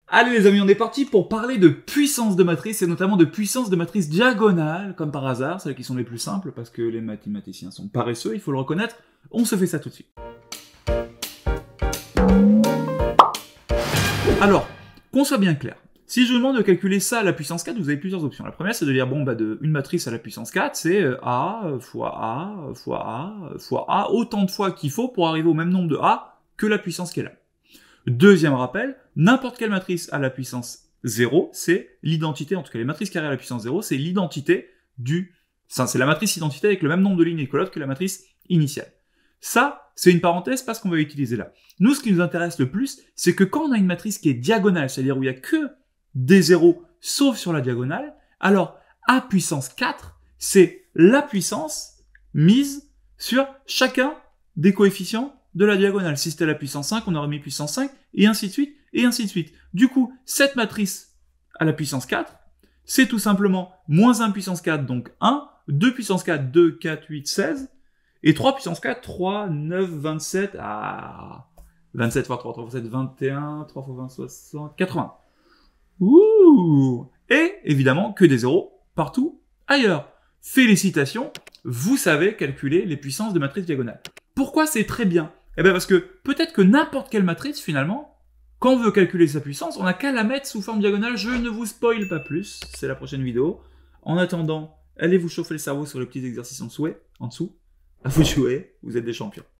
Allez les amis, on est parti pour parler de puissance de matrice et notamment de puissance de matrice diagonale, comme par hasard, celles qui sont les plus simples parce que les mathématiciens sont paresseux, il faut le reconnaître. On se fait ça tout de suite. Alors, qu'on soit bien clair, si je vous demande de calculer ça à la puissance 4, vous avez plusieurs options. La première, c'est de dire, une matrice à la puissance 4, c'est A fois A fois A fois A, autant de fois qu'il faut pour arriver au même nombre de A que la puissance qu'elle a. Deuxième rappel, n'importe quelle matrice à la puissance 0, c'est l'identité, en tout cas les matrices carrées à la puissance 0, c'est l'identité c'est la matrice identité avec le même nombre de lignes et colonnes que la matrice initiale. Ça, c'est une parenthèse parce qu'on va utiliser là. Nous, ce qui nous intéresse le plus, c'est que quand on a une matrice qui est diagonale, c'est-à-dire où il n'y a que des zéros, sauf sur la diagonale, alors A puissance 4, c'est la puissance mise sur chacun des coefficients de la diagonale. Si c'était la puissance 5, on aurait mis puissance 5, et ainsi de suite, et ainsi de suite. Du coup, cette matrice à la puissance 4, c'est tout simplement moins 1 puissance 4, donc 1, 2 puissance 4, 2, 4, 8, 16, et 3 puissance 4, 3, 9, 27, 27 fois 3, 3 fois 7, 21, 3 fois 20, 60, 80. Ouh! Et évidemment que des zéros partout ailleurs. Félicitations, vous savez calculer les puissances de matrices diagonales. Pourquoi c'est très bien? Eh bien parce que peut-être que n'importe quelle matrice, finalement, quand on veut calculer sa puissance, on n'a qu'à la mettre sous forme diagonale. Je ne vous spoil pas plus, c'est la prochaine vidéo. En attendant, allez vous chauffer le cerveau sur les petits exercices en dessous. À vous de jouer, vous êtes des champions.